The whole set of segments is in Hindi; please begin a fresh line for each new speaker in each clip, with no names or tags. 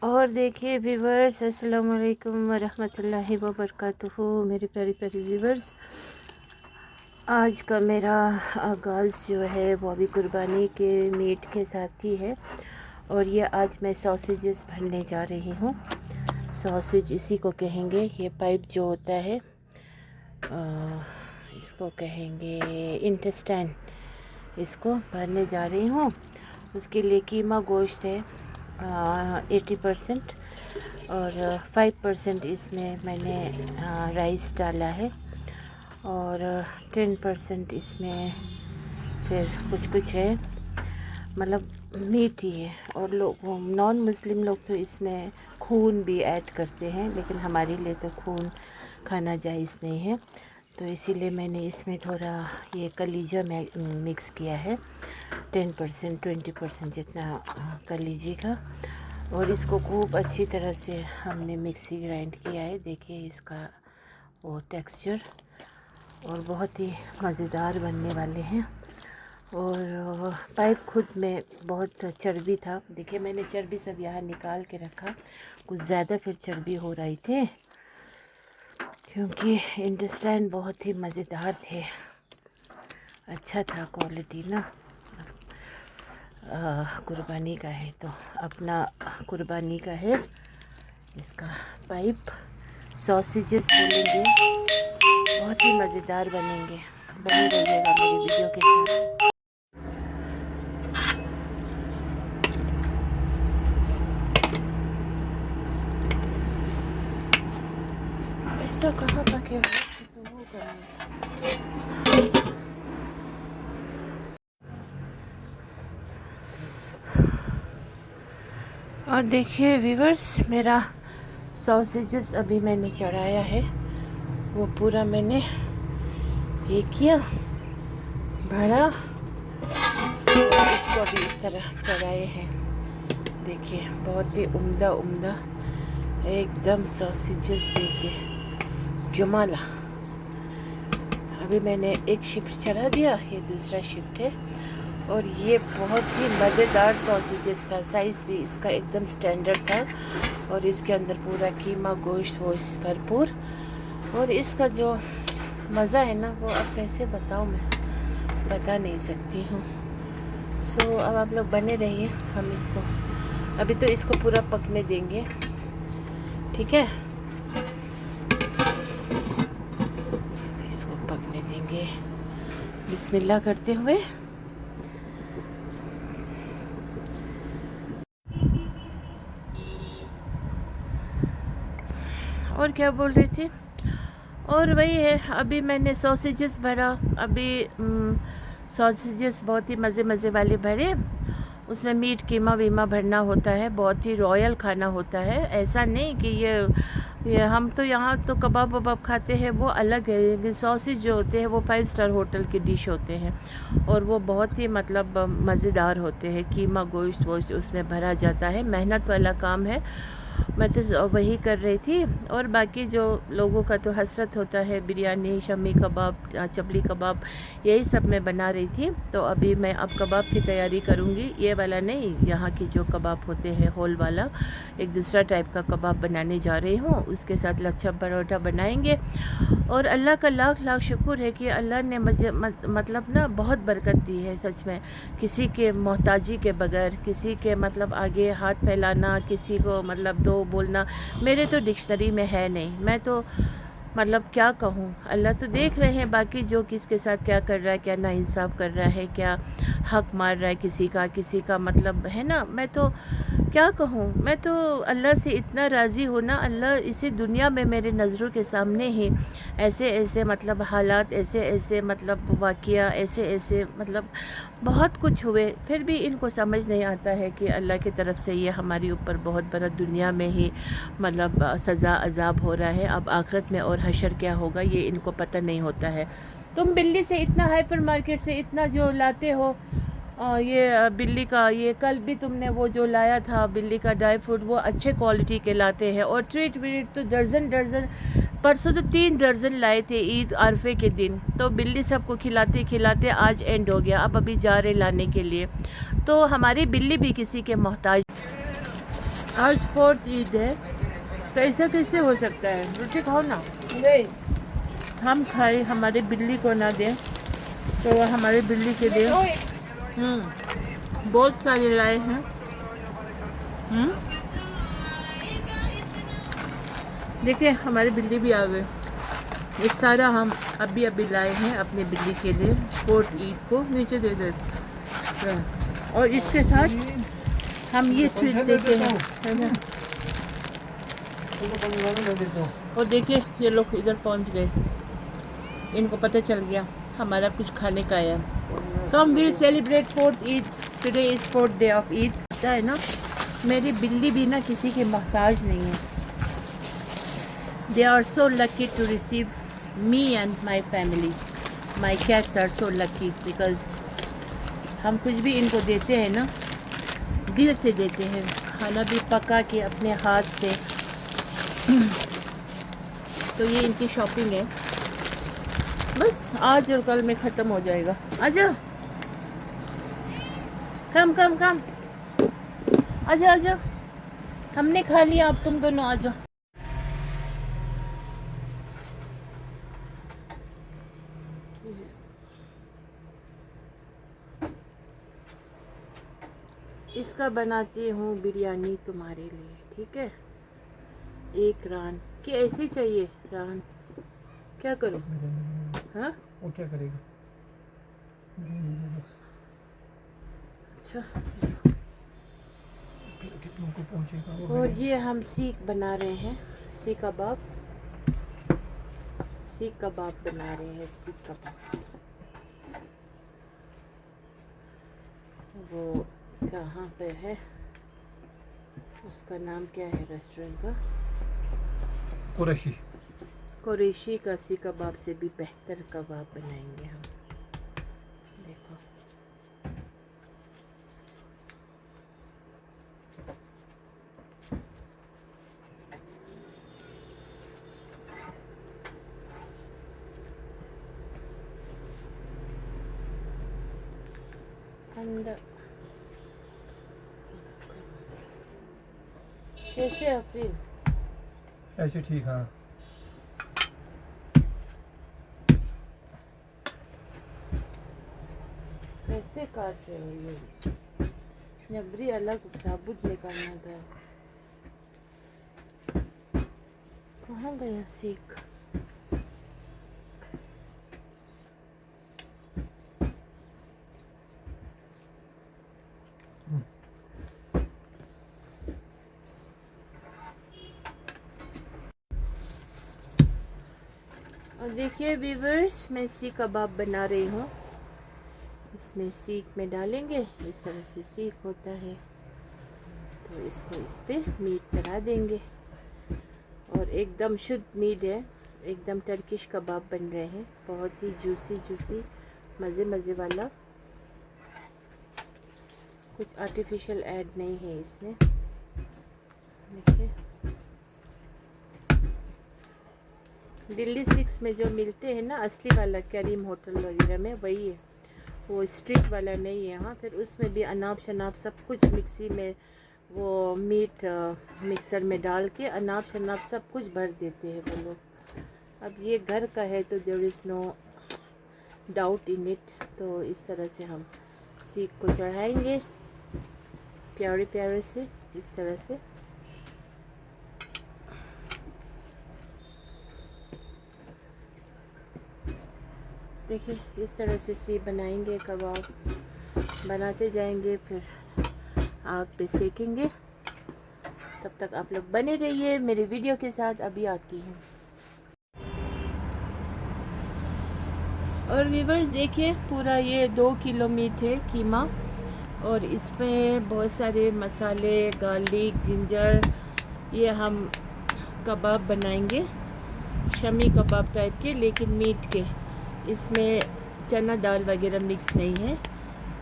और देखिए व्यूवर्स, अस्सलाम वालेकुम वरहमतुल्लाहि वबरकातुहू। मेरे प्यारे प्यारे व्यूवर्स, आज का मेरा आगाज़ जो है वो अभी कुर्बानी के मीट के साथ ही है। और ये आज मैं सॉसेजेस भरने जा रही हूँ। सॉसेज इसी को कहेंगे, ये पाइप जो होता है इसको कहेंगे इंटेस्टाइन। इसको भरने जा रही हूँ। उसके लिए कीमा गोश्त है 80% और 5% इसमें मैंने राइस डाला है और 10% इसमें फिर कुछ है, मतलब मीट ही है। और लोग नॉन मुस्लिम लोग तो इसमें खून भी ऐड करते हैं, लेकिन हमारे लिए तो खून खाना जायज़ नहीं है, तो इसीलिए मैंने इसमें थोड़ा ये कलीजा मिक्स किया है, 10% 20% जितना कलीजे का। और इसको खूब अच्छी तरह से हमने मिक्सी ग्राइंड किया है। देखिए इसका वो टेक्सचर, और बहुत ही मज़ेदार बनने वाले हैं। और पाइप खुद में बहुत चर्बी था। देखिए मैंने चर्बी सब यहाँ निकाल के रखा, कुछ ज़्यादा फिर चर्बी हो रही थी, क्योंकि इंटेस्टाइन बहुत ही मज़ेदार थे, अच्छा था क्वालिटी ना। कुर्बानी का है तो अपना कुर्बानी का है। इसका पाइप सॉसेजेस बोलेंगे, बहुत ही मज़ेदार बनेंगे। बने रहिएगा मेरी वीडियो के साथ। ऐसा कहाँ तक है तो वो करेंगे। और देखिए व्यूवर्स, मेरा सॉसेजेस अभी मैंने चढ़ाया है, वो पूरा मैंने ये किया, भरा, इसको भी इस तरह चढ़ाए हैं। देखिए बहुत ही उम्दा उम्दा एकदम सॉसेजेस, देखिए जमाला। अभी मैंने एक शिफ्ट चढ़ा दिया, ये दूसरा शिफ्ट है। और ये बहुत ही मज़ेदार सॉसेजेस था, साइज़ भी इसका एकदम स्टैंडर्ड था। और इसके अंदर पूरा कीमा गोश्त वोश्त भरपूर। और इसका जो मज़ा है ना, वो अब कैसे बताऊँ, मैं बता नहीं सकती हूँ। सो अब आप लोग बने रहिए, हम इसको अभी तो इसको पूरा पकने देंगे, ठीक है। इसको पकने देंगे बिस्मिल्लाह करते हुए। और क्या बोल रही थी, और वही है, अभी मैंने सॉसेजेस भरा। अभी सॉसेजेस बहुत ही मज़े वाले भरे। उसमें मीट कीमा वीमा भरना होता है, बहुत ही रॉयल खाना होता है। ऐसा नहीं कि ये हम तो यहाँ तो कबाब वबाब खाते हैं, वो अलग है। लेकिन सॉसेज जो होते हैं वो 5 स्टार होटल की डिश होते हैं, और वो बहुत ही मतलब मज़ेदार होते हैं। कीमा गोश्त वोश्त उसमें भरा जाता है, मेहनत वाला काम है। मैं तो वही कर रही थी। और बाकी जो लोगों का तो हसरत होता है, बिरयानी, शमी कबाब, चपली कबाब, यही सब मैं बना रही थी। तो अभी मैं अब कबाब की तैयारी करूँगी। ये वाला नहीं, यहाँ की जो कबाब होते हैं होल वाला, एक दूसरा टाइप का कबाब बनाने जा रही हूँ। उसके साथ लच्छा परोठा बनाएंगे। और अल्लाह का लाख लाख शुक्र है कि अल्लाह ने मुझे मतलब ना बहुत बरकत दी है सच में। किसी के मोहताजी के बगैर, किसी के मतलब आगे हाथ फैलाना, किसी को मतलब दो बोलना, मेरे तो डिक्शनरी में है नहीं। मैं तो मतलब क्या कहूँ, अल्लाह तो देख रहे हैं बाकी जो किसके साथ क्या कर रहा है, क्या नाइंसाफ़ कर रहा है, क्या हक मार रहा है किसी का मतलब है ना। मैं तो क्या कहूँ, मैं तो अल्लाह से इतना राज़ी हूँ ना। अल्लाह इसी दुनिया में मेरे नज़रों के सामने ही ऐसे ऐसे मतलब हालात, ऐसे ऐसे मतलब वाक़या, ऐसे ऐसे मतलब बहुत कुछ हुए, फिर भी इनको समझ नहीं आता है कि अल्लाह की तरफ से ये हमारे ऊपर बहुत बड़ा दुनिया में ही मतलब सज़ा अज़ाब हो रहा है। अब आखिरत में और हशर क्या होगा ये इनको पता नहीं होता है। तुम बिल्ली से इतना हाइपर मार्केट से इतना जो लाते हो, ये बिल्ली का, ये कल भी तुमने वो जो लाया था बिल्ली का ड्राई फ्रूट, वो अच्छे क्वालिटी के लाते हैं। और ट्रीट वीट तो दर्जन दर्जन परसों तो 3 दर्जन लाए थे ईद अरफे के दिन, तो बिल्ली सबको खिलाते खिलाते आज एंड हो गया। अब अभी जा रहे लाने के लिए, तो हमारी बिल्ली भी किसी के मोहताज। आज 4th ईद है, तो ऐसा कैसे हो सकता है? रोटी खाओ ना। नहीं, हम खाए, हमारे बिल्ली को ना दें, तो हमारे बिल्ली के लिए बहुत सारे लाए हैं। देखिए हमारी बिल्ली भी आ गई। ये सारा हम अभी लाए हैं अपने बिल्ली के लिए 4th ईद को। नीचे दे दे। और इसके साथ हम ये ट्रीट देते हैं, है ना। और देखिए ये लोग इधर पहुंच गए, इनको पता चल गया हमारा कुछ खाने का है। Come will celebrate 4th Eid, today is 4th day of Eid. पता है ना, मेरी बिल्ली भी ना किसी के मोहताज नहीं है। They are so lucky to receive me and my family. My cats are so lucky because हम कुछ भी इनको देते हैं ना, दिल से देते हैं। खाना भी पका के अपने हाथ से। तो ये इनकी शॉपिंग है, बस आज और कल में ख़त्म हो जाएगा। आजा, कम कम कम, आजा आजा, हमने खा लिया, अब तुम दोनों आजा। इसका बनाती हूँ बिरयानी तुम्हारे लिए, ठीक है? एक रान कि ऐसे चाहिए रान, क्या करूँ? हाँ,
वो क्या करेगा?
अच्छा,
कितनों को पहुँचेगा?
और ये हम सीख बना रहे हैं, सीख कबाब। सीख कबाब बना रहे हैं, सीख कबाब। वो कहाँ पे है, उसका नाम क्या है रेस्टोरेंट का?
कुरैशी।
कुरैशी का सीख कबाब से भी बेहतर कबाब बनाएंगे हम। देखो अंडा कैसे अफरीन?
ऐसे ठीक। हाँ,
कैसे काट रहे हो ये? जबरी अलग साबुत निकालना था। कहाँ गया सीख? और देखिए व्यूअर्स, मैं सीख कबाब बना रही हूँ। इसमें सीख में डालेंगे, इस तरह से सीख होता है, तो इसको इस पे मीट चढ़ा देंगे। और एकदम शुद्ध मीट है, एकदम टर्किश कबाब बन रहे हैं, बहुत ही जूसी जूसी, मज़े मज़े वाला। कुछ आर्टिफिशियल ऐड नहीं है इसमें। देखिए दिल्ली 6 में जो मिलते हैं ना असली वाला, करीम होटल वगैरह में, वही है वो, स्ट्रीट वाला नहीं है। हाँ, फिर उसमें भी अनाब शनाब सब कुछ मिक्सी में, वो मीट मिक्सर में डाल के अनाब शनाब सब कुछ भर देते हैं वो लोग। अब ये घर का है तो there is no doubt in it. तो इस तरह से हम सीख को चढ़ाएंगे प्यारे प्यारे से, इस तरह से। देखिए इस तरह से सीख बनाएंगे, कबाब बनाते जाएंगे, फिर आग पे सेकेंगे। तब तक आप लोग बने रहिए मेरे वीडियो के साथ, अभी आती हूँ। और व्यूअर्स देखिए, पूरा ये 2 किलो मीट है कीमा, और इसमें बहुत सारे मसाले, गार्लिक, जिंजर। ये हम कबाब बनाएंगे, शमी कबाब टाइप के, लेकिन मीट के। इसमें चना दाल वगैरह मिक्स नहीं है।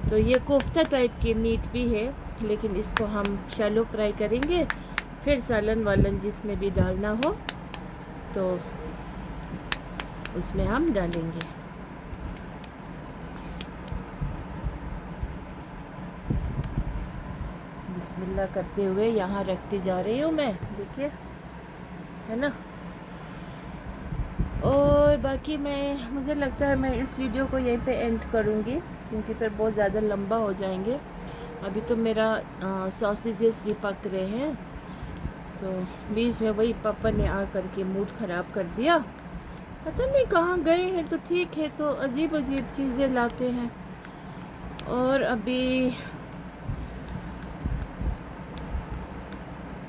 तो ये कोफ्ता टाइप के मीट भी है, लेकिन इसको हम शैलो फ्राई करेंगे, फिर सालन वालन जिसमें भी डालना हो। तो उसमें हम डालेंगे। बिस्मिल्लाह करते हुए यहाँ रखती जा रही हूँ मैं, देखिए, है ना। और बाकी मुझे लगता है मैं इस वीडियो को यहीं पे एंड करूँगी, क्योंकि फिर बहुत ज़्यादा लंबा हो जाएंगे। अभी तो मेरा सॉसेजेस भी पक रहे हैं, तो बीच में वही पापा ने आकर के मूड ख़राब कर दिया। पता नहीं कहाँ गए हैं, तो ठीक है, तो अजीब अजीब चीज़ें लाते हैं। और अभी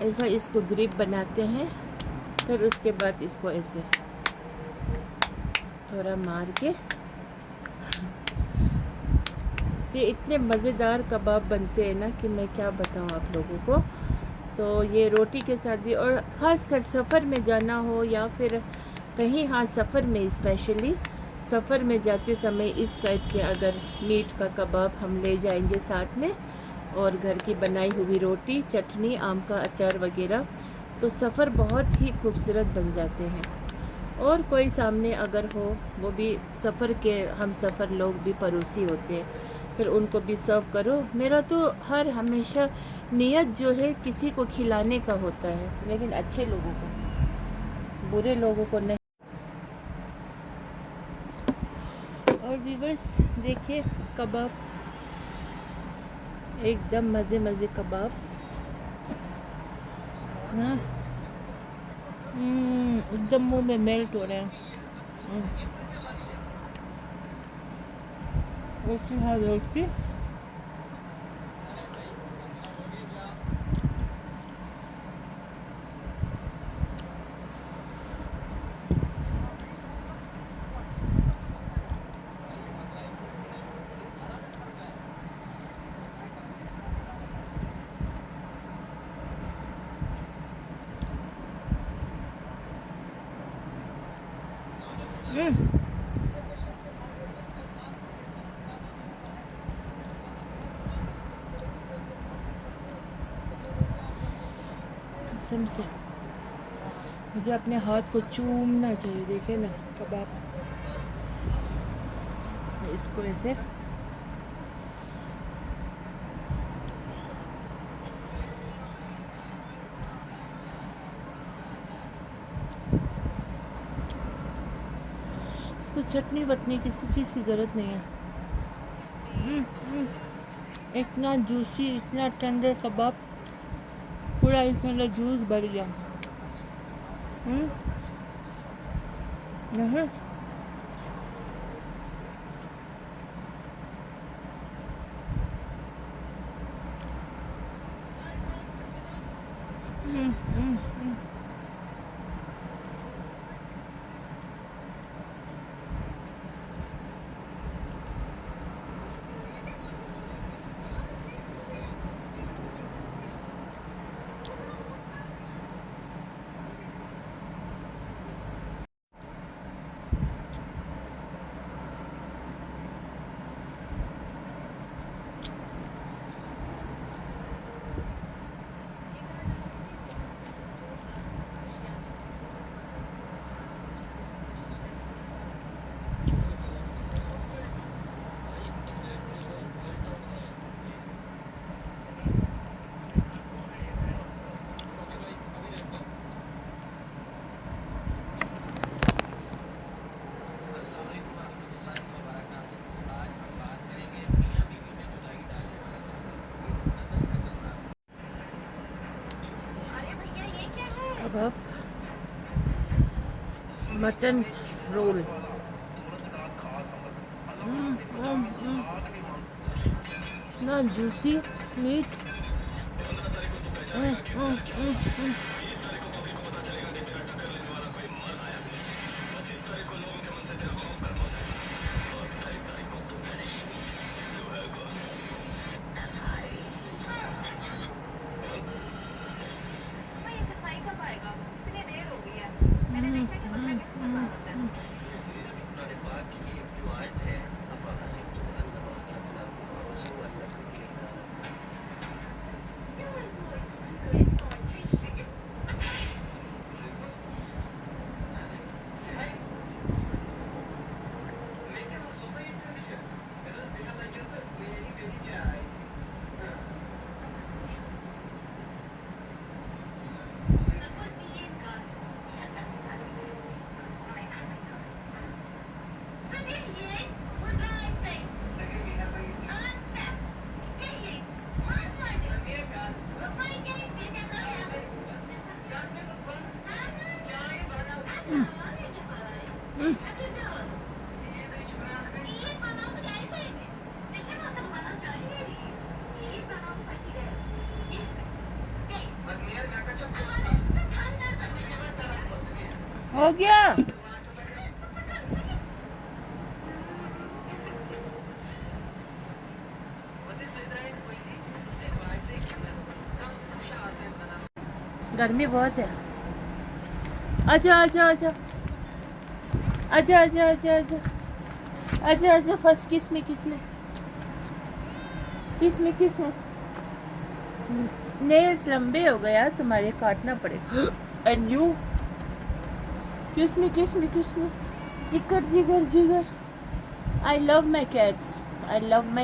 ऐसा इसको ग्रिप बनाते हैं, फिर उसके बाद इसको ऐसे थोड़ा मार के, ये इतने मज़ेदार कबाब बनते हैं ना कि मैं क्या बताऊँ आप लोगों को। तो ये रोटी के साथ भी, और ख़ासकर सफ़र में जाना हो या फिर कहीं, हाँ सफ़र में, स्पेशली सफ़र में जाते समय इस टाइप के अगर मीट का कबाब हम ले जाएंगे साथ में, और घर की बनाई हुई रोटी, चटनी, आम का अचार वगैरह, तो सफ़र बहुत ही खूबसूरत बन जाते हैं। और कोई सामने अगर हो, वो भी सफ़र के हम सफ़र लोग भी पड़ोसी होते हैं, फिर उनको भी सर्व करो। मेरा तो हर हमेशा नियत जो है किसी को खिलाने का होता है, लेकिन अच्छे लोगों को, बुरे लोगों को नहीं। और व्यूअर्स देखिए, कबाब एकदम मज़े मज़े कबाब, हाँ, एकदम मुंह में मेल्ट हो रहे हैं। रोटी, हाँ रोटी, कसम से मुझे अपने हाथ को चूमना चाहिए। देखिए ना कबाब, इसको ऐसे चटनी वटनी किसी चीज़ की ज़रूरत नहीं है। इतना जूसी, इतना टेंडर कबाब, पूरा इसके अंदर जूस भर गया। नहीं, कबाब, मटन रोल, ना जूसी मीट, हो गया। गर्मी बहुत है। आजा आजा आजा आजा आजा आजा आजा आजा आजा। फर्स्ट किस में नेल्स लंबे हो गए यार तुम्हारे, काटना पड़ेगा। एंड यू किस में जिगर। I love my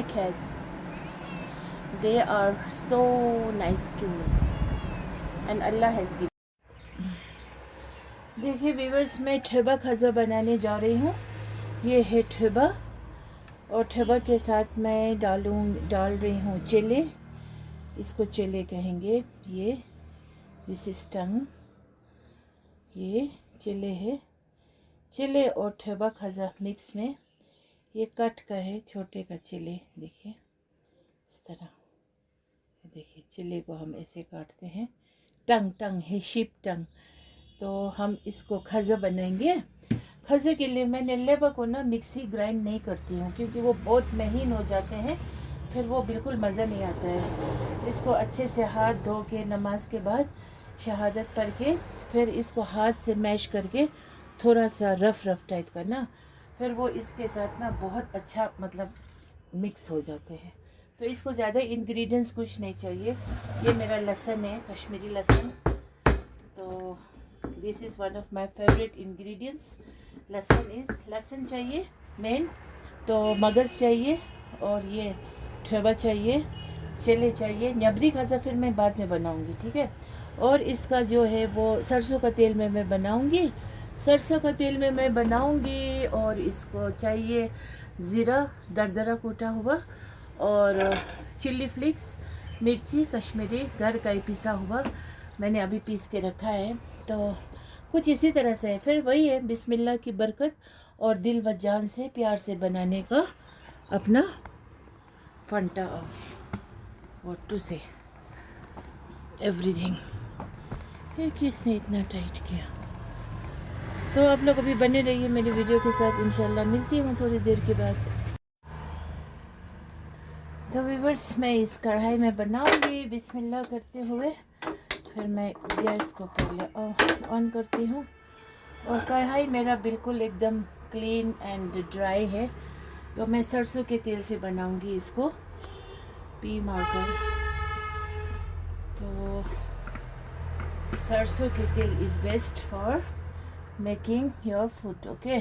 cats, they are so nice to me and Allah has given. देखिए व्यूअर्स, मैं ठेबा खाजा बनाने जा रही हूँ। ये है ठेबा, और ठेबा के साथ मैं डाल रही हूँ चिले। इसको चिले कहेंगे। ये दिस इज टंग, ये चिले है। चिले और ठेबा खाजा मिक्स में। ये कट का है, छोटे का चिले। देखिए इस तरह, देखिए चिले को हम ऐसे काटते हैं। टंग है, शीप टंग। तो हम इसको खाजा बनाएंगे। खाजे के लिए मैंने लेबा को ना मिक्सी ग्राइंड नहीं करती हूँ, क्योंकि वो बहुत महीन हो जाते हैं, फिर वो बिल्कुल मज़ा नहीं आता है। इसको अच्छे से हाथ धो के नमाज के बाद शहादत पढ़ के फिर इसको हाथ से मैश करके थोड़ा सा रफ टाइप का ना, फिर वो इसके साथ ना बहुत अच्छा मतलब मिक्स हो जाते हैं। तो इसको ज़्यादा इंग्रेडिएंट्स कुछ नहीं चाहिए। ये मेरा लहसुन है, कश्मीरी लहसुन। तो this is one of my favourite ingredients. लहसुन चाहिए मेन, तो मगज़ चाहिए, और ये ठेबा चाहिए, चिले चाहिए। न्यबरी खाजा फिर मैं बाद में बनाऊंगी, ठीक है। और इसका जो है वो सरसों का तेल में मैं बनाऊंगी, और इसको चाहिए ज़ीरा दरदरा कूटा हुआ, और चिल्ली फ्लिक्स, मिर्ची कश्मीरी घर का ही पिसा हुआ, मैंने अभी पीस के रखा है। तो कुछ इसी तरह से है। फिर वही है, बिस्मिल्लाह की बरकत और दिल व जान से प्यार से बनाने का अपना फंटा ऑफ व्हाट टू से एवरीथिंग। ये किसने इतना टाइट किया? तो आप लोग अभी बने रहिए मेरी वीडियो के साथ, इंशाल्लाह मिलती हूँ थोड़ी देर के बाद। तो व्यूअर्स, मैं इस कढ़ाई में बनाऊंगी बिस्मिल्लाह करते हुए। फिर मैं गैस को पहले ऑन करती हूँ, और कढ़ाई मेरा बिल्कुल एकदम क्लीन एंड ड्राई है। तो मैं सरसों के तेल से बनाऊंगी इसको, पी मारकर। तो सरसों के तेल is best for making your food, okay.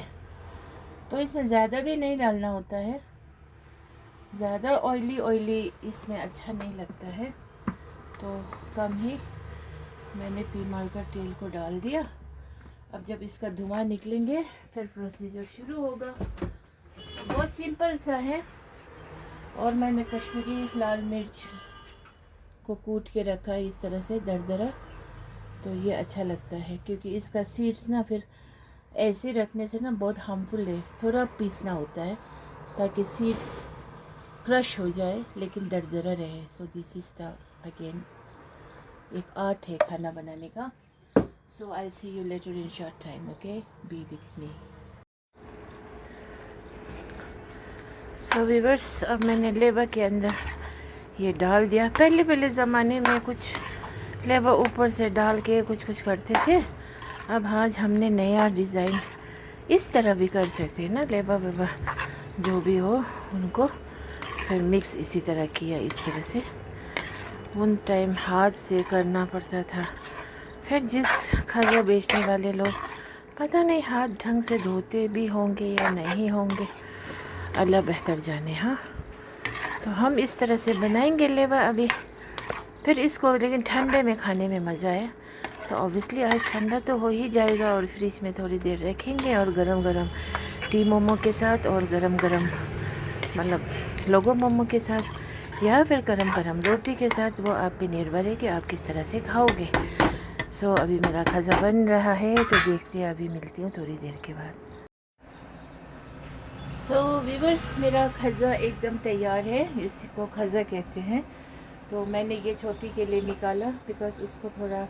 तो इसमें ज़्यादा भी नहीं डालना होता है, ज़्यादा ऑयली इसमें अच्छा नहीं लगता है, तो कम ही मैंने पी मारकर तेल को डाल दिया। अब जब इसका धुआं निकलेंगे फिर प्रोसीजर शुरू होगा। बहुत सिंपल सा है। और मैंने कश्मीरी लाल मिर्च को कूट के रखा है इस तरह से दरदरा, तो ये अच्छा लगता है, क्योंकि इसका सीड्स ना फिर ऐसे रखने से ना बहुत हार्मफुल है। थोड़ा पीसना होता है ताकि सीड्स क्रश हो जाए लेकिन दरदरा रहे। So this is the again एक आर्ट है खाना बनाने का। So I see you later in short time, okay, be with me. So viewers, अब मैंने लेबा के अंदर ये डाल दिया। पहले ज़माने में कुछ लेबा ऊपर से डाल के कुछ करते थे। अब आज हमने नया डिज़ाइन इस तरह भी कर सकते हैं ना, लेबा वेबा जो भी हो उनको फिर मिक्स इसी तरह किया, इस तरह से। उन टाइम हाथ से करना पड़ता था। फिर जिस खाजा बेचने वाले लोग पता नहीं हाथ ढंग से धोते भी होंगे या नहीं होंगे, अल्लाह बेहतर जाने। हाँ, तो हम इस तरह से बनाएंगे लेबा अभी। फिर इसको लेकिन ठंडे में खाने में मज़ा है। तो ऑब्वियसली आज ठंडा तो हो ही जाएगा, और फ्रिज में थोड़ी देर रखेंगे, और गरम टी मोमो के साथ, और गरम मतलब लोगो मोमो के साथ, या फिर गरम रोटी के साथ। वो आप पे निर्भर है कि आप किस तरह से खाओगे। सो अभी मेरा खाजा बन रहा है, तो देखते हैं, अभी मिलती हूँ थोड़ी देर के बाद। सो व्यूअर्स, मेरा खाजा एकदम तैयार है। इसको खाजा कहते हैं। तो मैंने ये छोटी के लिए निकाला बिकॉज़ उसको थोड़ा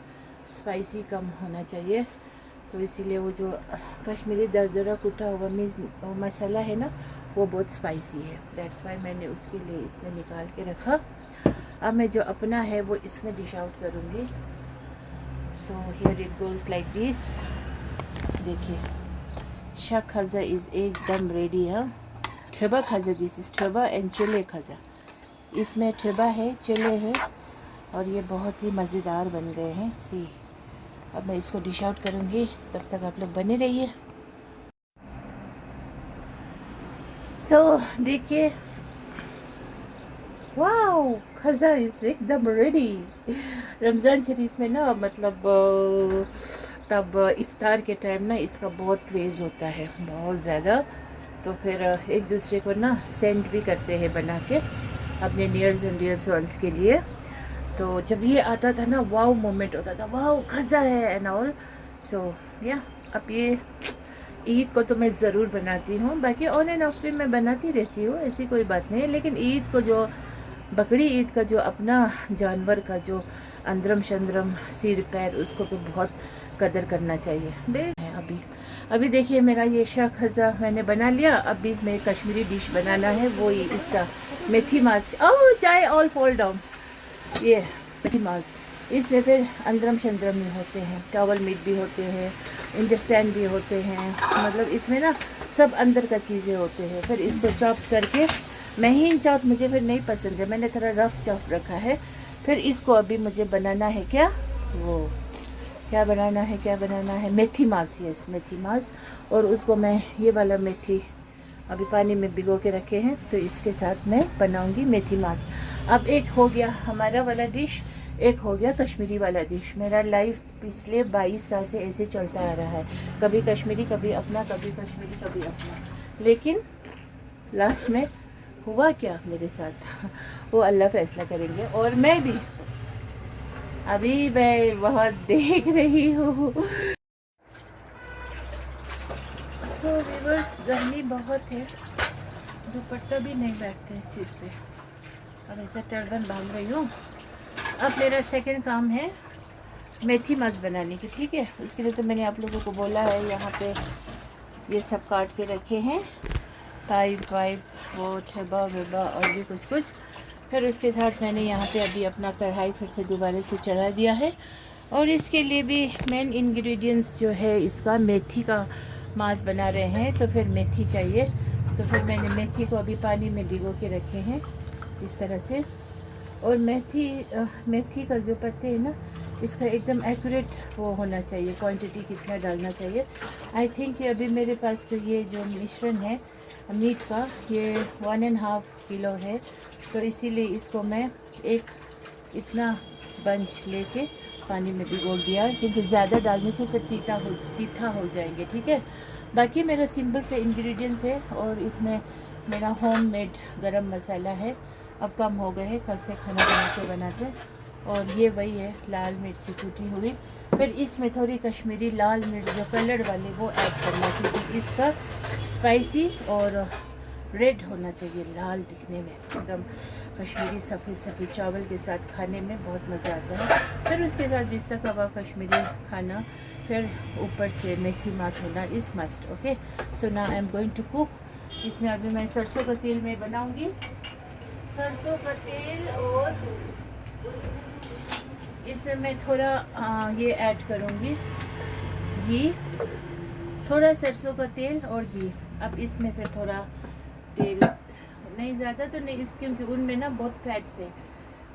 स्पाइसी कम होना चाहिए। तो इसीलिए वो जो कश्मीरी दरदरा कुटा हुआ मसाला है ना, वो बहुत स्पाइसी है। दैट्स वाई मैंने उसके लिए इसमें निकाल के रखा। अब मैं जो अपना है वो इसमें डिश आउट करूँगी। So here it goes like this. देखिए, शाक खाजा इज़ एकदम रेडी। हाँ, ठेबा खाजा, दिस इज़ ठेबा एंड चिले खाजा। इसमें ठेबा है, चिले है, और ये बहुत ही मज़ेदार बन गए हैं। सी, अब मैं इसको डिश आउट करूँगी, तब तक आप लोग बने रहिए। सो देखिए, वाओ, खाजा इज़ एकदम रेडी। रमज़ान शरीफ में ना, मतलब तब इफ्तार के टाइम ना इसका बहुत क्रेज़ होता है, बहुत ज़्यादा। तो फिर एक दूसरे को ना सेंड भी करते हैं बना के अपने नियर्स एंड डियर्स वंस के लिए। तो जब ये आता था ना, वाओ मोमेंट होता था, वाओ खाजा है एंड ऑल। सो या, अब ये ईद को तो मैं ज़रूर बनाती हूँ, बाकी ऑन एंड ऑफ भी मैं बनाती रहती हूँ, ऐसी कोई बात नहीं है। लेकिन ईद को जो बकरी ईद का जो अपना जानवर का जो अंदरम शंदरम सिर पैर, उसको तो बहुत कदर करना चाहिए। अभी देखिए, मेरा ये शाक खाजा मैंने बना लिया। अब भी इसमें कश्मीरी डिश बनाना है, वो ये इसका मेथी मास। ओह, चाय ऑल फॉल डाउन। ये मेथी मास, इसमें फिर अंदरम शंदरम भी होते हैं, टावल मीट भी होते हैं, इंटेस्टाइन भी होते हैं, मतलब इसमें ना सब अंदर का चीज़ें होते हैं। फिर इसको चॉप करके, महीन चॉप मुझे फिर नहीं पसंद है, मैंने थोड़ा रफ चॉप रखा है। फिर इसको अभी मुझे बनाना है क्या बनाना है, मेथी मास। यस, मेथी मास। और उसको मैं ये वाला मेथी अभी पानी में भिगो के रखे हैं, तो इसके साथ मैं बनाऊंगी मेथी मास। अब एक हो गया हमारा वाला डिश, एक हो गया कश्मीरी वाला डिश। मेरा लाइफ पिछले 22 साल से ऐसे चलता आ रहा है, कभी कश्मीरी, कभी अपना, कभी कश्मीरी, कभी अपना। लेकिन लास्ट में हुआ क्या मेरे साथ, वो अल्लाह फैसला करेंगे। और मैं भी अभी मैं बहुत देख रही हूँ। सो व्यूअर्स, गर्मी बहुत है, दुपट्टा भी नहीं बैठते सिर पे। अब ऐसा टर्बन बांध रही हूँ। अब मेरा सेकंड काम है मेथी मास बनाने की, ठीक है। उसके लिए तो मैंने आप लोगों को बोला है, यहाँ पे ये सब काट के रखे हैं, पाइप वो ठेबा वेबा और भी कुछ। फिर उसके साथ मैंने यहाँ पे अभी अपना कढ़ाई फिर से दोबारा से चढ़ा दिया है। और इसके लिए भी मेन इंग्रेडिएंट्स जो है, इसका मेथी का मास बना रहे हैं, तो फिर मेथी चाहिए। तो फिर मैंने मेथी को अभी पानी में भिगो के रखे हैं इस तरह से। और मेथी का जो पत्ते है ना, इसका एकदम एक्यूरेट वो होना चाहिए, क्वांटिटी कितना डालना चाहिए। आई थिंक कि अभी मेरे पास तो ये जो मिश्रण है मीट का, ये 1.5 किलो है। तो इसीलिए इसको मैं एक इतना बंच लेके पानी में भिगो दिया, क्योंकि ज़्यादा डालने से फिर तीखा हो जाएंगे, ठीक है। बाकी मेरा सिंपल से इंग्रेडिएंट्स है, और इसमें मेरा होममेड गरम मसाला है। अब कम हो गए हैं, कल से खाना बनाते। और ये वही है, लाल मिर्ची कूटी हुई। फिर इसमें थोड़ी कश्मीरी लाल मिर्च जो कलर वाली, वो ऐड करना, क्योंकि इसका स्पाइसी और रेड होना चाहिए, लाल दिखने में एकदम कश्मीरी सफ़ेद चावल के साथ खाने में बहुत मज़ा आता है। फिर उसके साथ बिस्ता कबाब, कश्मीरी खाना, फिर ऊपर से मेथी मास होना is must. Okay, so now I am going to cook. इसमें अभी मैं सरसों का तेल में बनाऊंगी, सरसों का तेल, और इसमें मैं थोड़ा ये ऐड करूँगी घी, थोड़ा सरसों का तेल और घी। अब इसमें फिर थोड़ा तेल, नहीं ज़्यादा तो नहीं, क्योंकि उनमें ना बहुत फैट्स है,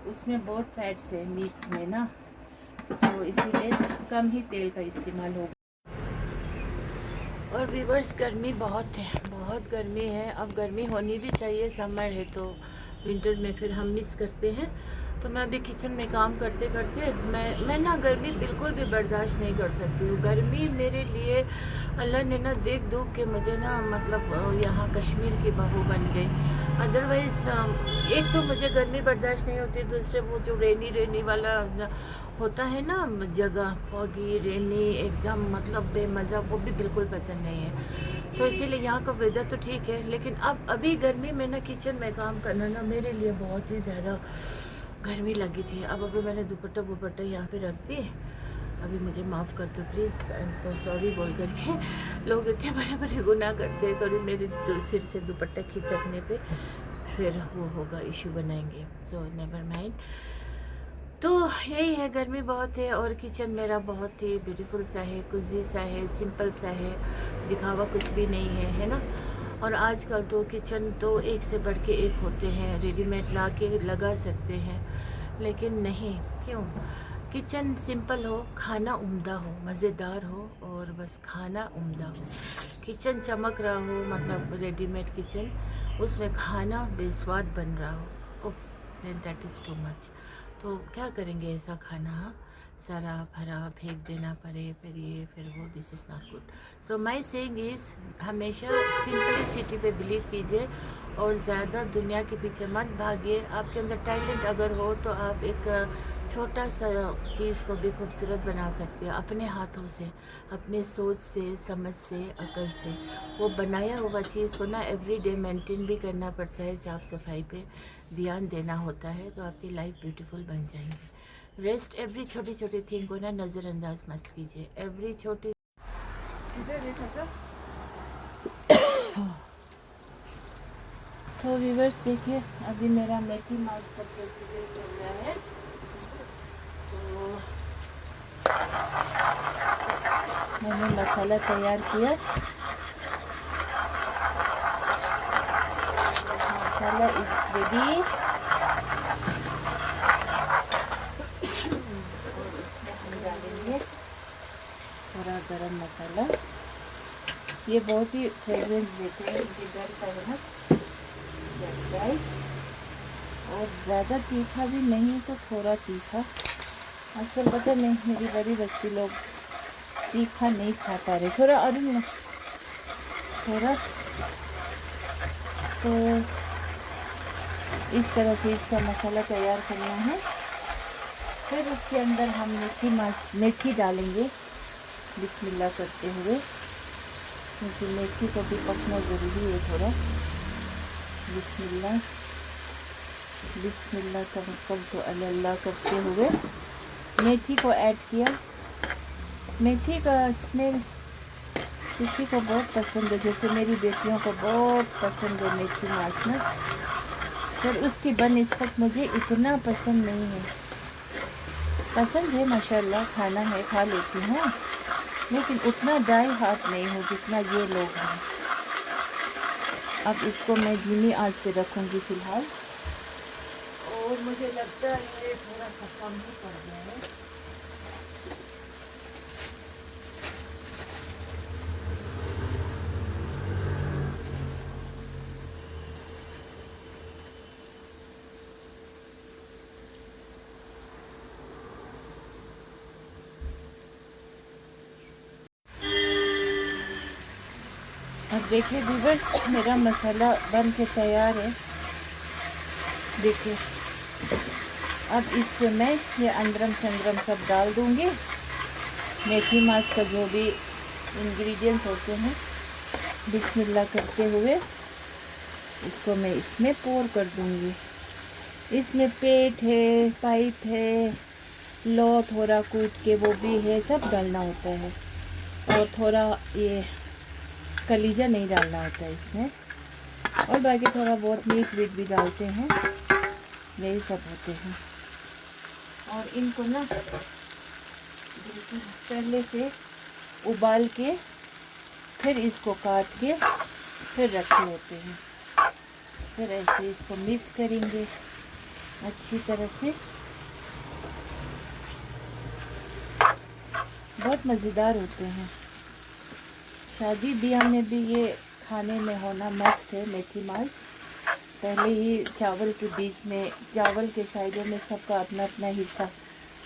उसमें बहुत फैट्स है मीट्स में ना, तो इसीलिए कम ही तेल का इस्तेमाल होगा। और व्यूअर्स, गर्मी बहुत है, बहुत गर्मी है। अब गर्मी होनी भी चाहिए, समर है तो, विंटर में फिर हम मिस करते हैं। तो मैं अभी किचन में काम करते करते मैं ना गर्मी बिल्कुल भी बर्दाश्त नहीं कर सकती हूँ। गर्मी मेरे लिए अल्लाह ने ना देख दुख के मुझे ना, मतलब यहाँ कश्मीर की बहू बन गई। अदरवाइज़ एक तो मुझे गर्मी बर्दाश्त नहीं होती, दूसरे वो जो रेनी वाला होता है ना जगह, फॉगी रेनी एकदम मतलब बेमज़ा, वो भी बिल्कुल पसंद नहीं है। तो इसीलिए यहाँ का वेदर तो ठीक है, लेकिन अब अभी गर्मी में ना किचन में काम करना ना मेरे लिए बहुत ही ज़्यादा गर्मी लगी थी। अब अभी मैंने दुपट्टा यहाँ पे रख दी, अभी मुझे माफ़ कर दो please, I am so sorry बोल करके। लोग इतने बड़े बड़े गुनाह करते हैं, कभी मेरे सिर से दुपट्टा खिसकने पे फिर वो होगा, इशू बनाएंगे। So never mind. तो यही है, गर्मी बहुत है और किचन मेरा बहुत ही ब्यूटीफुल सा है, कुजी सा है, सिंपल सा है, दिखावा कुछ भी नहीं है, है ना। और आजकल तो किचन तो एक से बढ़ के एक होते हैं, रेडीमेड ला के लगा सकते हैं, लेकिन नहीं, क्यों? किचन सिंपल हो, खाना उम्दा हो, मज़ेदार हो, और बस खाना उम्दा हो। किचन चमक रहा हो, मतलब रेडीमेड किचन, उसमें खाना बेस्वाद बन रहा हो, oh then that is too much. तो क्या करेंगे ऐसा खाना, हाँ? सारा भरा फेंक देना पड़े, फिर ये फिर वो, this is not good. So my saying is, हमेशा सिंपलिसिटी पे बिलीव कीजिए और ज़्यादा दुनिया के पीछे मत भागिए। आपके अंदर टैलेंट अगर हो तो आप एक छोटा सा चीज़ को भी खूबसूरत बना सकते हैं अपने हाथों से, अपने सोच से, समझ से, अकल से। वो बनाया हुआ चीज़ को ना एवरीडे मेंटेन भी करना पड़ता है, साफ़ सफाई पे ध्यान देना होता है, तो आपकी लाइफ ब्यूटीफुल बन जाएंगे। रेस्ट एवरी छोटी छोटी थिंग को ना नज़रअंदाज मत कीजिए, एवरी छोटी। सो व्यूअर्स देखिए, अभी मेरा मेथी मास्क का प्रोसीजर चल रहा है। तो मैंने मसाला तैयार किया, मसाला इज रेडी, और उसमें हम डालेंगे थोड़ा गरम मसाला। ये बहुत ही फ्रेगरेंस देते हैं, मुझे डर का है ना, राइट। और ज़्यादा तीखा भी नहीं, तो थोड़ा तीखा। आजकल पता नहीं, मेरी बड़ी बच्ची लोग तीखा नहीं खा पा रहे, थोड़ा और ना, थोड़ा। तो इस तरह से इसका मसाला तैयार करना है। फिर उसके अंदर हम मेथी डालेंगे बिस्मिल्लाह करते हुए, क्योंकि मेथी को भी पकना ज़रूरी है थोड़ा। बिस्मिल्लाह बिस्मिल्लाह तवक्कल तो अल्लाह करते हुए मेथी को ऐड किया। मेथी का स्मेल किसी को बहुत पसंद है, जैसे मेरी बेटियों को बहुत पसंद है मेथी मांस ना, पर उसकी बनिस्बत मुझे इतना पसंद नहीं है। पसंद है माशाल्लाह, खाना है, खा लेती हूँ, लेकिन उतना डाई हाथ नहीं हूँ जितना ये लोग हैं। अब इसको मैं धीमी आंच पे रखूँगी फ़िलहाल, और मुझे लगता है थोड़ा सा कम ही पड़ गया है। अब देखिए व्यूअर्स, मेरा मसाला बन के तैयार है, देखिए। अब इसमें मैं ये अंदरम संदरम सब डाल दूँगी, मेथी मांस का जो भी इंग्रेडिएंट्स होते हैं, बिस्मिल्लाह करते हुए इसको मैं इसमें पोर कर दूँगी। इसमें पेट है, पाइप है, लो थोड़ा कूट के वो भी है, सब डालना होता है, और थोड़ा ये कलीजा नहीं डालना होता है इसमें, और बाकी थोड़ा बहुत मीट वीट भी डालते हैं, यही सब होते हैं। और इनको ना पहले से उबाल के फिर इसको काट के फिर रखे होते हैं, फिर ऐसे इसको मिक्स करेंगे अच्छी तरह से। बहुत मज़ेदार होते हैं। शादी ब्याह में भी ये खाने में होना मस्ट है, मेथी मांस। पहले ही चावल के बीच में, चावल के साइडों में सबका अपना अपना हिस्सा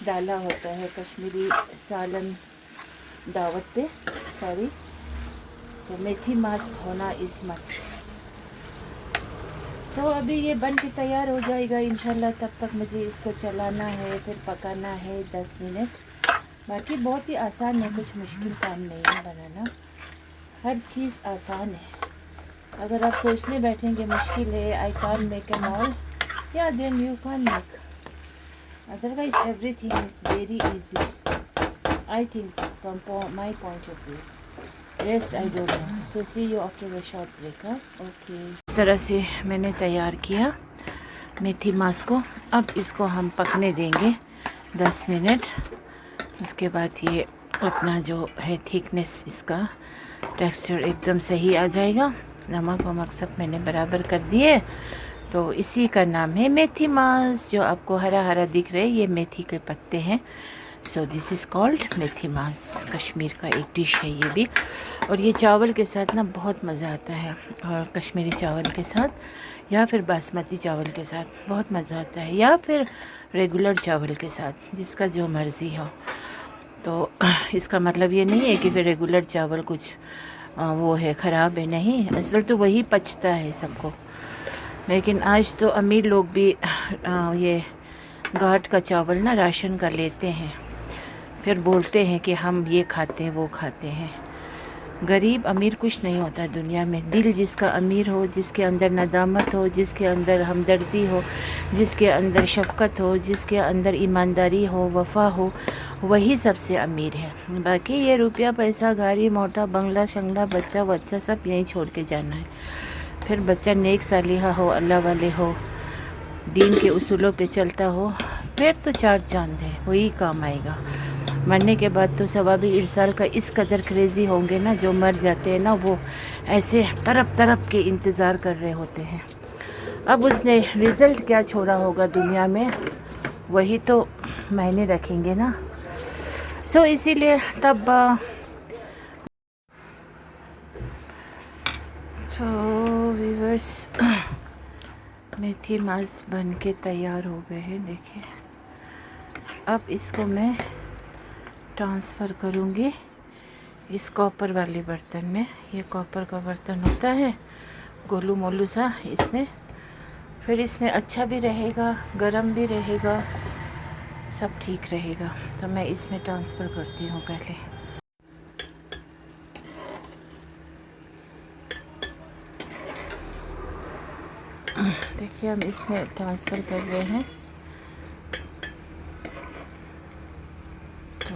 डाला होता है, कश्मीरी सालन दावत पे, सॉरी। तो मेथी मांस होना इस मस्ट। तो अभी ये बन के तैयार हो जाएगा इंशाल्लाह, तब तक मुझे इसको चलाना है, फिर पकाना है 10 मिनट। बाकी बहुत ही आसान है, कुछ मुश्किल काम नहीं है बनाना, हर चीज़ आसान है। अगर आप सोचने बैठेंगे मुश्किल है, I can make an all, या then you can make, otherwise everything is very easy. I think so, from my point of view. Rest I don't know. So see you after a short break, huh? Okay. इस तरह से मैंने तैयार किया मेथी मांस को। अब इसको हम पकने देंगे 10 मिनट। उसके बाद ये अपना जो है थिकनेस, इसका टेक्सचर एकदम सही आ जाएगा। नमक वमक सब मैंने बराबर कर दिए। तो इसी का नाम है मेथी मांस। जो आपको हरा हरा दिख रहे हैं ये मेथी के पत्ते हैं। सो दिस इज़ कॉल्ड मेथी मांस। कश्मीर का एक डिश है ये भी। और ये चावल के साथ ना बहुत मज़ा आता है, और कश्मीरी चावल के साथ या फिर बासमती चावल के साथ बहुत मज़ा आता है, या फिर रेगुलर चावल के साथ, जिसका जो मर्ज़ी हो। तो इसका मतलब ये नहीं है कि फिर रेगुलर चावल कुछ वो है, ख़राब है, नहीं। असल तो वही पचता है सबको। लेकिन आज तो अमीर लोग भी ये घाट का चावल ना राशन का लेते हैं, फिर बोलते हैं कि हम ये खाते हैं वो खाते हैं। गरीब अमीर कुछ नहीं होता दुनिया में। दिल जिसका अमीर हो, जिसके अंदर नदामत हो, जिसके अंदर हमदर्दी हो, जिसके अंदर शफ़क़त हो, जिसके अंदर ईमानदारी हो, वफ़ा हो, वही सबसे अमीर है। बाकी ये रुपया पैसा, गाड़ी मोटा, बंगला शंगला, बच्चा बच्चा सब यहीं छोड़ के जाना है। फिर बच्चा नेक सालिहा हो, अल्लाह वाले हो, दीन के उसूलों पे चलता हो, फिर तो चार चांद है, वही काम आएगा। मरने के बाद तो सवाबी इरसाल का इस कदर क्रेज़ी होंगे ना, जो मर जाते हैं ना वो ऐसे तरफ तरफ के इंतज़ार कर रहे होते हैं। अब उसने रिज़ल्ट क्या छोड़ा होगा दुनिया में, वही तो मायने रखेंगे ना। सो इसीलिए तब तो व्यूअर्स मेथी मांस बन के तैयार हो गए हैं, देखिए। अब इसको मैं ट्रांसफ़र करूँगी इस कॉपर वाले बर्तन में। ये कॉपर का बर्तन होता है गोलू मोलू सा, इसमें फिर इसमें अच्छा भी रहेगा, गरम भी रहेगा, सब ठीक रहेगा। तो मैं इसमें ट्रांसफ़र करती हूँ पहले। देखिए हम इसमें ट्रांसफ़र कर रहे हैं। तो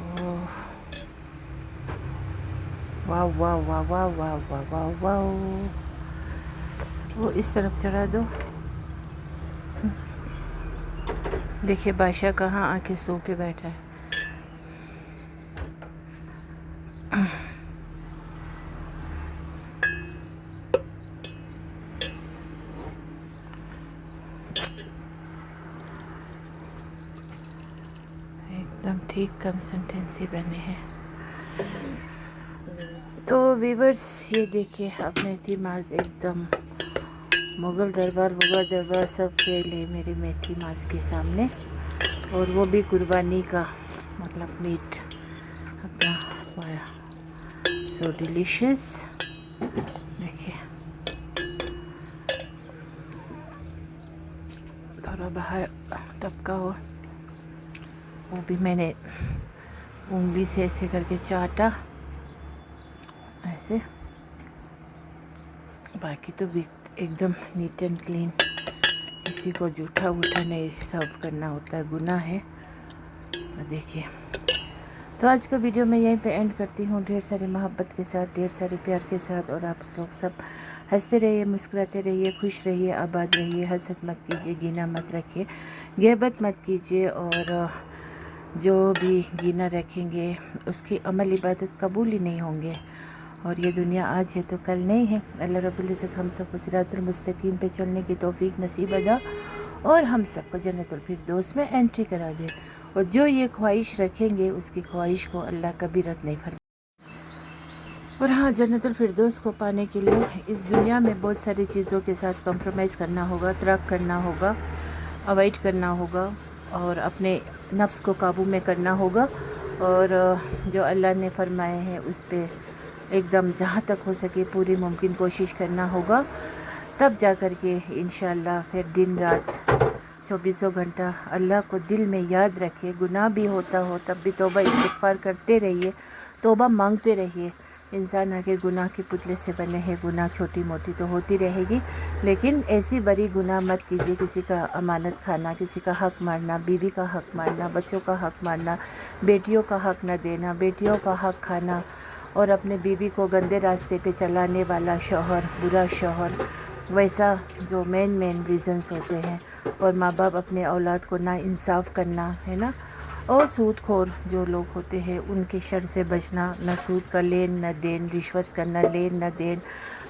वाह वाह वाह वाह वाह वाह वाह वाह, वो इस तरफ चढ़ा दो। देखिए बादशाह कहाँ आके सो के बैठा है। एकदम ठीक कंसिस्टेंसी बने हैं। तो वीवर्स ये देखिए अब मेथी मांस एकदम मुग़ल दरबार सब फेल है मेरी मेथी मांस के सामने। और वो भी कुर्बानी का मतलब मीट अपना। सो डिलीशियस। देखिए थोड़ा बाहर टपका हो, वो भी मैंने उंगली से ऐसे करके चाटा ऐसे। बाकी तो भी एकदम नीट एंड क्लीन। किसी को जूठा वूठा नहीं सर्व करना होता है, गुनाह है। तो देखिए, तो आज का वीडियो मैं यहीं पे एंड करती हूँ, ढेर सारी मोहब्बत के साथ, ढेर सारे प्यार के साथ। और आप लोग सब हंसते रहिए, मुस्कुराते रहिए, खुश रहिए, आबाद रहिए। हसद मत कीजिए, गिना मत रखिए, ग़ीबत मत कीजिए। और जो भी गिना रखेंगे उसकी अमल इबादत कबूल ही नहीं होंगे। और ये दुनिया आज है तो कल नहीं है। अल्लाह रब्बुल इज़्ज़त हम सबको सिरातुल मुस्तकीम पे चलने की तौफीक नसीब अदा, और हम सबको जन्नतुल फिरदौस में एंट्री करा दे। और जो ये ख्वाहिश रखेंगे उसकी ख्वाहिश को अल्लाह कभी रद्द नहीं फरमाएगा। और हाँ, जन्नतुल फिरदौस को पाने के लिए इस दुनिया में बहुत सारी चीज़ों के साथ कॉम्प्रोमाइज़ करना होगा, तर्क करना होगा, अवॉइड करना होगा, और अपने नफ्स को काबू में करना होगा। और जो अल्लाह ने फरमाए हैं उस पर एकदम जहाँ तक हो सके पूरी मुमकिन कोशिश करना होगा। तब जा कर के इंशाअल्लाह फिर दिन रात 24 घंटा अल्लाह को दिल में याद रखिए। गुनाह भी होता हो तब भी तौबा इस्तिग़फ़ार करते रहिए, तौबा मांगते रहिए। इंसान आखिर गुनाह के पुतले से बने हैं, गुनाह छोटी मोटी तो होती रहेगी, लेकिन ऐसी बड़ी गुनाह मत कीजिए। किसी का अमानत खाना, किसी का हक मारना, बीवी का हक मारना, बच्चों का हक मारना, बेटियों का हक न देना, बेटियों का हक खाना, और अपने बीवी को गंदे रास्ते पे चलाने वाला शौहर, बुरा शौहर, वैसा जो मेन रीज़न्स होते हैं। और माँ बाप अपने औलाद को नाइंसाफ़ करना, है ना। और सूदखोर जो लोग होते हैं उनके शर से बचना, न सूद का लेन न देन, रिश्वत का न लेन न देन,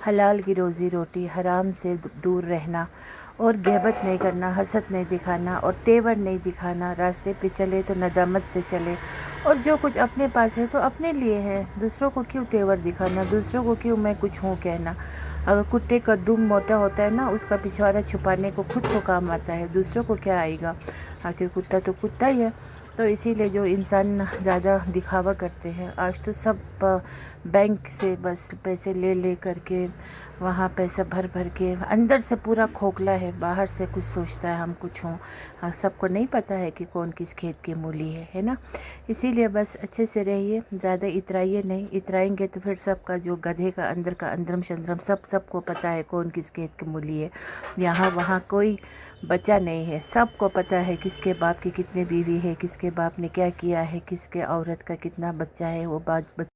हलाल की रोज़ी रोटी, हराम से दूर रहना, और गहबत नहीं करना, हसद नहीं दिखाना और तेवर नहीं दिखाना। रास्ते पे चले तो नदामत से चले, और जो कुछ अपने पास है तो अपने लिए है, दूसरों को क्यों तेवर दिखाना, दूसरों को क्यों मैं कुछ हूँ कहना। अगर कुत्ते का दुम मोटा होता है ना, उसका पिछवाड़ा छुपाने को खुद को काम आता है, दूसरों को क्या आएगा। आखिर कुत्ता तो कुत्ता ही है। तो इसीलिए जो इंसान ज़्यादा दिखावा करते हैं, आज तो सब बैंक से बस पैसे ले करके, वहाँ पैसा भर के, अंदर से पूरा खोखला है, बाहर से कुछ सोचता है हम कुछ हों। हाँ, सबको नहीं पता है कि कौन किस खेत की मूली है ना। इसीलिए बस अच्छे से रहिए, ज़्यादा इतराइए नहीं। इतराएंगे तो फिर सबका जो गधे का अंदर का अंदरम शंदरम सबको पता है कौन किस खेत की मूली है। यहाँ वहाँ कोई बचा नहीं है, सबको पता है किसके बाप की कितनी बीवी है, किसके बाप ने क्या किया है, किसके औरत का कितना बच्चा है, वो बात